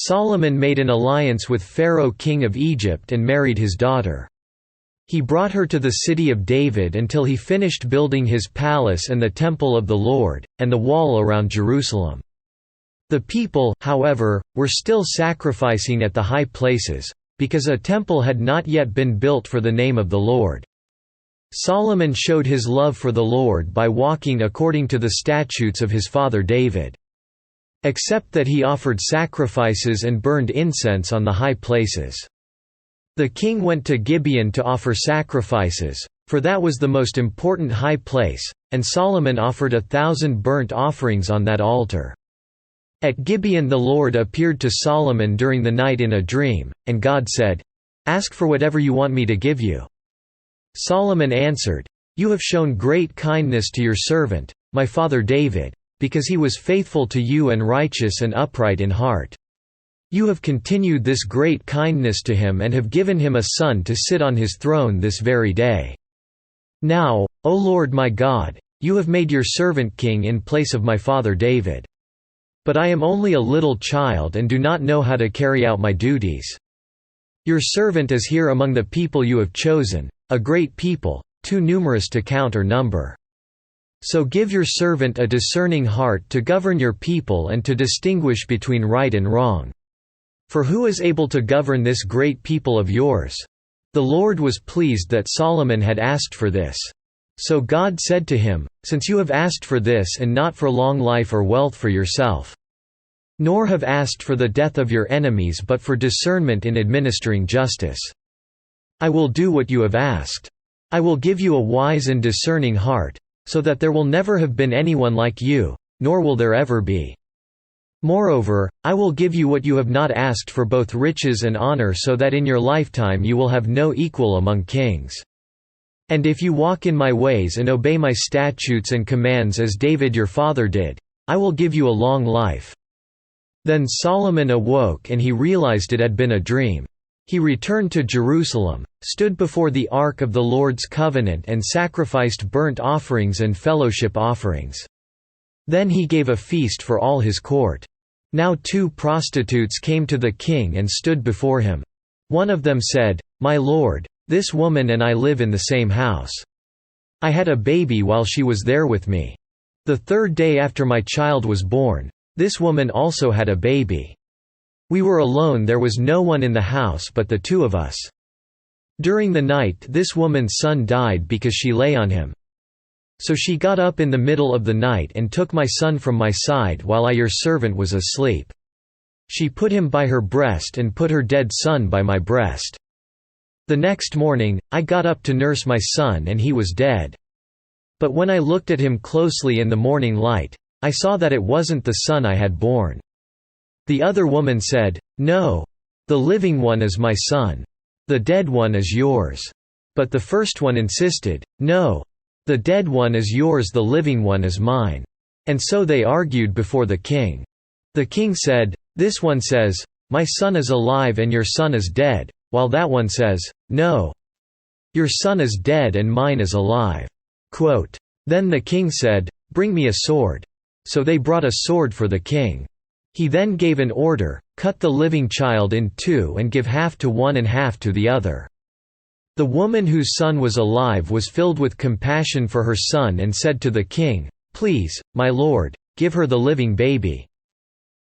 Solomon made an alliance with Pharaoh king of Egypt and married his daughter. He brought her to the city of David until he finished building his palace and the temple of the Lord, and the wall around Jerusalem. The people, however, were still sacrificing at the high places, because a temple had not yet been built for the name of the Lord. Solomon showed his love for the Lord by walking according to the statutes of his father David. Except that he offered sacrifices and burned incense on the high places. The king went to Gibeon to offer sacrifices, for that was the most important high place, and Solomon offered 1,000 burnt offerings on that altar. At Gibeon the Lord appeared to Solomon during the night in a dream, and God said, "Ask for whatever you want me to give you." Solomon answered, "You have shown great kindness to your servant, my father David, because he was faithful to you and righteous and upright in heart. You have continued this great kindness to him and have given him a son to sit on his throne this very day. Now, O Lord my God, you have made your servant king in place of my father David. But I am only a little child and do not know how to carry out my duties. Your servant is here among the people you have chosen, a great people, too numerous to count or number. So give your servant a discerning heart to govern your people and to distinguish between right and wrong. For who is able to govern this great people of yours?" The Lord was pleased that Solomon had asked for this. So God said to him, "Since you have asked for this and not for long life or wealth for yourself, nor have asked for the death of your enemies but for discernment in administering justice, I will do what you have asked. I will give you a wise and discerning heart, so that there will never have been anyone like you, nor will there ever be. Moreover, I will give you what you have not asked for, both riches and honor, so that in your lifetime you will have no equal among kings. And if you walk in my ways and obey my statutes and commands as David your father did, I will give you a long life." Then Solomon awoke and he realized it had been a dream. He returned to Jerusalem, stood before the Ark of the Lord's covenant and sacrificed burnt offerings and fellowship offerings. Then he gave a feast for all his court. Now 2 prostitutes came to the king and stood before him. One of them said, "My lord, this woman and I live in the same house. I had a baby while she was there with me. The 3rd day after my child was born, this woman also had a baby. We were alone, there was no one in the house but the 2 of us. During the night this woman's son died because she lay on him. So she got up in the middle of the night and took my son from my side while I, your servant, was asleep. She put him by her breast and put her dead son by my breast. The next morning, I got up to nurse my son and he was dead. But when I looked at him closely in the morning light, I saw that it wasn't the son I had born." The other woman said, "No. The living one is my son. The dead one is yours." But the first one insisted, "No. The dead one is yours, the living one is mine." And so they argued before the king. The king said, "This one says, 'My son is alive and your son is dead,' while that one says, 'No. Your son is dead and mine is alive.'" Then the king said, "Bring me a sword." So they brought a sword for the king. He then gave an order, "Cut the living child in 2 and give half to one and half to the other." The woman whose son was alive was filled with compassion for her son and said to the king, "Please, my lord, give her the living baby.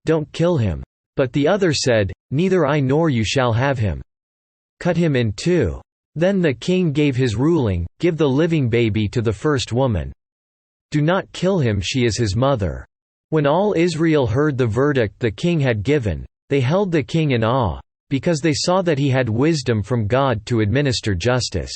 Don't kill him." But the other said, "Neither I nor you shall have him. Cut him in 2. Then the king gave his ruling, "Give the living baby to the first woman. Do not kill him, she is his mother." When all Israel heard the verdict the king had given, they held the king in awe, because they saw that he had wisdom from God to administer justice.